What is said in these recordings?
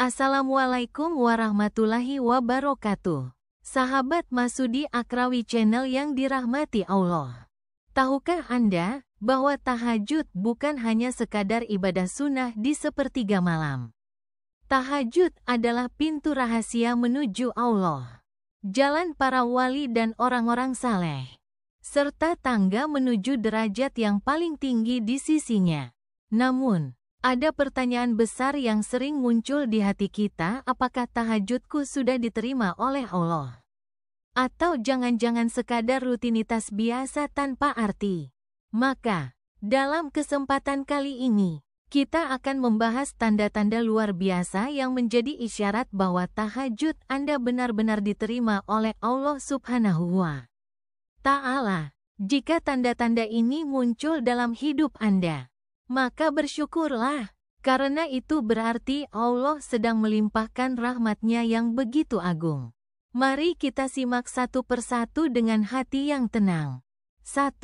Assalamualaikum warahmatullahi wabarakatuh. Sahabat Masudi Akrawi Channel yang dirahmati Allah. Tahukah Anda bahwa tahajud bukan hanya sekadar ibadah sunnah di sepertiga malam? Tahajud adalah pintu rahasia menuju Allah, jalan para wali dan orang-orang saleh, serta tangga menuju derajat yang paling tinggi di sisinya. Namun, ada pertanyaan besar yang sering muncul di hati kita, apakah tahajudku sudah diterima oleh Allah? Atau jangan-jangan sekadar rutinitas biasa tanpa arti? Maka, dalam kesempatan kali ini, kita akan membahas tanda-tanda luar biasa yang menjadi isyarat bahwa tahajud Anda benar-benar diterima oleh Allah Subhanahu wa Ta'ala. Jika tanda-tanda ini muncul dalam hidup Anda, maka bersyukurlah, karena itu berarti Allah sedang melimpahkan rahmat-Nya yang begitu agung. Mari kita simak satu persatu dengan hati yang tenang. 1.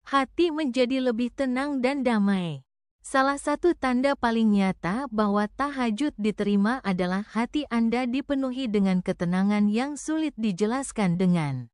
Hati menjadi lebih tenang dan damai. Salah satu tanda paling nyata bahwa tahajud diterima adalah hati Anda dipenuhi dengan ketenangan yang sulit dijelaskan dengan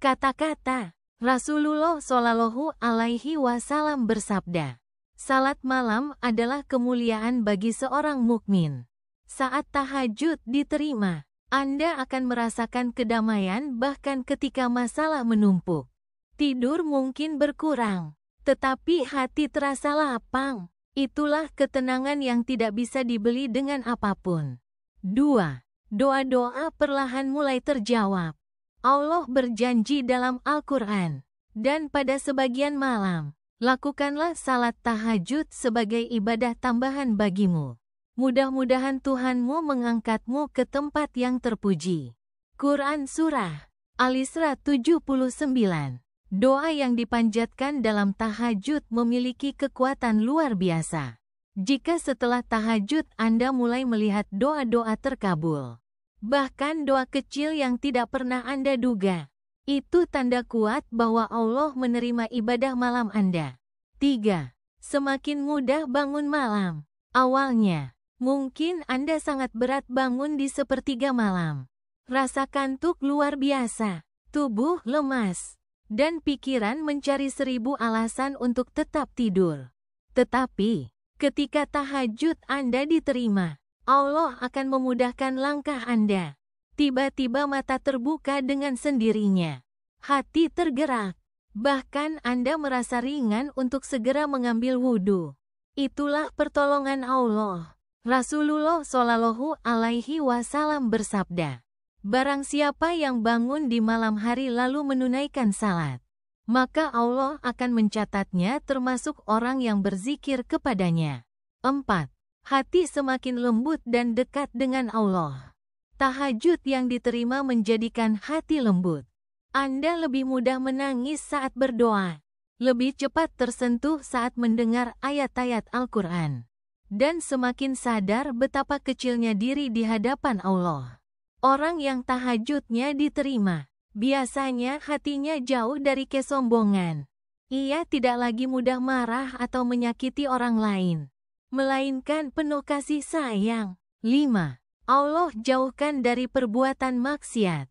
kata-kata. Rasulullah Shallallahu Alaihi Wasallam bersabda, "Salat malam adalah kemuliaan bagi seorang mukmin." Saat tahajud diterima, Anda akan merasakan kedamaian bahkan ketika masalah menumpuk. Tidur mungkin berkurang, tetapi hati terasa lapang. Itulah ketenangan yang tidak bisa dibeli dengan apapun. 2. Doa-doa perlahan mulai terjawab. Allah berjanji dalam Al-Quran, "Dan pada sebagian malam, lakukanlah salat tahajud sebagai ibadah tambahan bagimu. Mudah-mudahan Tuhanmu mengangkatmu ke tempat yang terpuji." Quran Surah Al-Isra 79. Doa yang dipanjatkan dalam tahajud memiliki kekuatan luar biasa. Jika setelah tahajud Anda mulai melihat doa-doa terkabul, bahkan doa kecil yang tidak pernah Anda duga, itu tanda kuat bahwa Allah menerima ibadah malam Anda. 3. Semakin mudah bangun malam. Awalnya, mungkin Anda sangat berat bangun di sepertiga malam. Rasa kantuk luar biasa, tubuh lemas, dan pikiran mencari 1000 alasan untuk tetap tidur. Tetapi, ketika tahajud Anda diterima, Allah akan memudahkan langkah Anda. Tiba-tiba mata terbuka dengan sendirinya. Hati tergerak. Bahkan Anda merasa ringan untuk segera mengambil wudhu. Itulah pertolongan Allah. Rasulullah Shallallahu Alaihi Wasallam bersabda, "Barang siapa yang bangun di malam hari lalu menunaikan salat, maka Allah akan mencatatnya termasuk orang yang berzikir kepadanya." 4. Hati semakin lembut dan dekat dengan Allah. Tahajud yang diterima menjadikan hati lembut. Anda lebih mudah menangis saat berdoa, lebih cepat tersentuh saat mendengar ayat-ayat Al-Quran, dan semakin sadar betapa kecilnya diri di hadapan Allah. Orang yang tahajudnya diterima, biasanya hatinya jauh dari kesombongan. Ia tidak lagi mudah marah atau menyakiti orang lain, melainkan penuh kasih sayang. 5. Allah jauhkan dari perbuatan maksiat.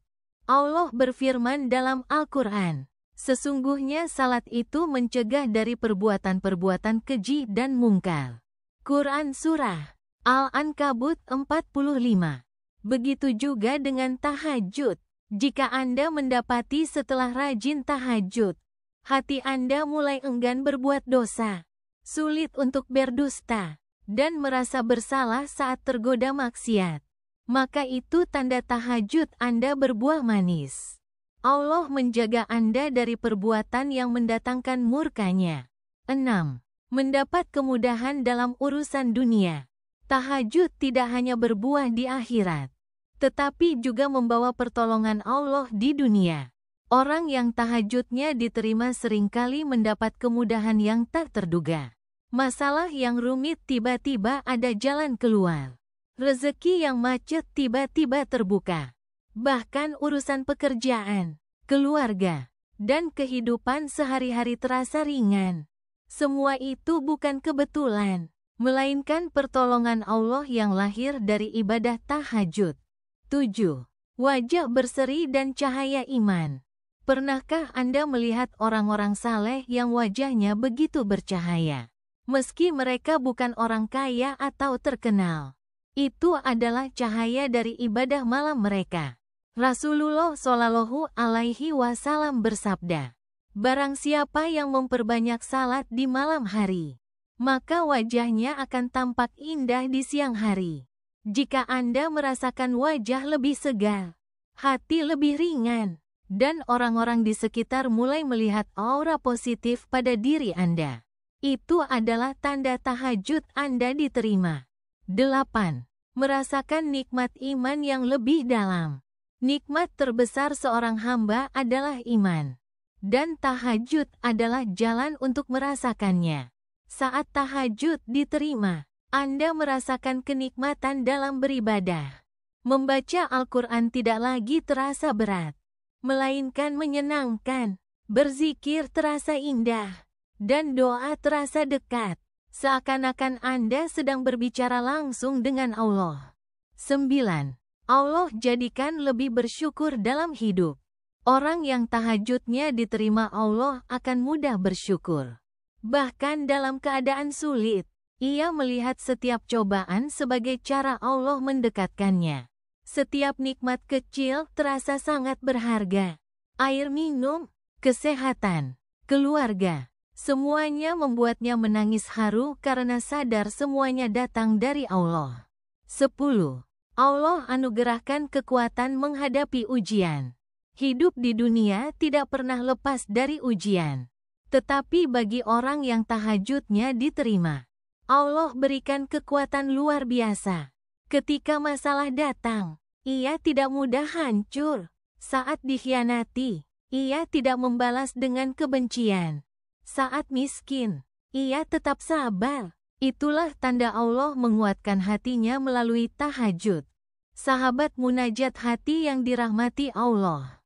Allah berfirman dalam Al-Quran, "Sesungguhnya salat itu mencegah dari perbuatan-perbuatan keji dan mungkar." Quran Surah Al-Ankabut 45. Begitu juga dengan tahajud. Jika Anda mendapati setelah rajin tahajud, hati Anda mulai enggan berbuat dosa, sulit untuk berdusta, dan merasa bersalah saat tergoda maksiat, maka itu tanda tahajud Anda berbuah manis. Allah menjaga Anda dari perbuatan yang mendatangkan murka-Nya. 6. Mendapat kemudahan dalam urusan dunia. Tahajud tidak hanya berbuah di akhirat, tetapi juga membawa pertolongan Allah di dunia. Orang yang tahajudnya diterima seringkali mendapat kemudahan yang tak terduga. Masalah yang rumit tiba-tiba ada jalan keluar. Rezeki yang macet tiba-tiba terbuka. Bahkan urusan pekerjaan, keluarga, dan kehidupan sehari-hari terasa ringan. Semua itu bukan kebetulan, melainkan pertolongan Allah yang lahir dari ibadah tahajud. 7. Wajah berseri dan cahaya iman. Pernahkah Anda melihat orang-orang saleh yang wajahnya begitu bercahaya? Meski mereka bukan orang kaya atau terkenal. Itu adalah cahaya dari ibadah malam mereka. Rasulullah Shallallahu Alaihi Wasallam bersabda, barang siapa yang memperbanyak salat di malam hari, maka wajahnya akan tampak indah di siang hari. Jika Anda merasakan wajah lebih segar, hati lebih ringan, dan orang-orang di sekitar mulai melihat aura positif pada diri Anda, itu adalah tanda tahajud Anda diterima. 8. Merasakan nikmat iman yang lebih dalam. Nikmat terbesar seorang hamba adalah iman. Dan tahajud adalah jalan untuk merasakannya. Saat tahajud diterima, Anda merasakan kenikmatan dalam beribadah. Membaca Al-Quran tidak lagi terasa berat, melainkan menyenangkan. Berzikir terasa indah, dan doa terasa dekat. Seakan-akan Anda sedang berbicara langsung dengan Allah. 9. Allah jadikan lebih bersyukur dalam hidup. Orang yang tahajudnya diterima Allah akan mudah bersyukur. Bahkan dalam keadaan sulit, ia melihat setiap cobaan sebagai cara Allah mendekatkannya. Setiap nikmat kecil terasa sangat berharga. Air minum, kesehatan, keluarga, semuanya membuatnya menangis haru karena sadar semuanya datang dari Allah. 10. Allah anugerahkan kekuatan menghadapi ujian. Hidup di dunia tidak pernah lepas dari ujian. Tetapi bagi orang yang tahajudnya diterima, Allah berikan kekuatan luar biasa. Ketika masalah datang, ia tidak mudah hancur. Saat dikhianati, ia tidak membalas dengan kebencian. Saat miskin, ia tetap sabar. Itulah tanda Allah menguatkan hatinya melalui tahajud. Sahabat munajat hati yang dirahmati Allah.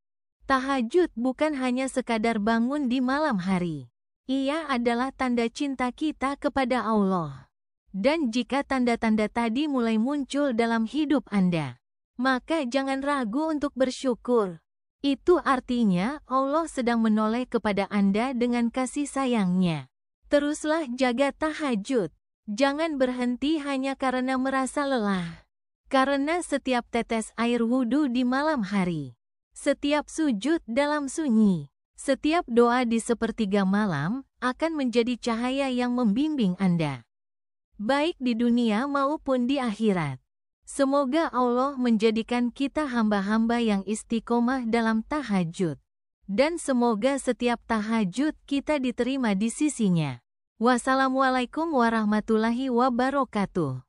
Tahajud bukan hanya sekadar bangun di malam hari. Ia adalah tanda cinta kita kepada Allah. Dan jika tanda-tanda tadi mulai muncul dalam hidup Anda, maka jangan ragu untuk bersyukur. Itu artinya Allah sedang menoleh kepada Anda dengan kasih sayangnya. Teruslah jaga tahajud. Jangan berhenti hanya karena merasa lelah. Karena setiap tetes air wudhu di malam hari, setiap sujud dalam sunyi, setiap doa di sepertiga malam akan menjadi cahaya yang membimbing Anda, baik di dunia maupun di akhirat. Semoga Allah menjadikan kita hamba-hamba yang istiqomah dalam tahajud. Dan semoga setiap tahajud kita diterima di sisinya. Wassalamualaikum warahmatullahi wabarakatuh.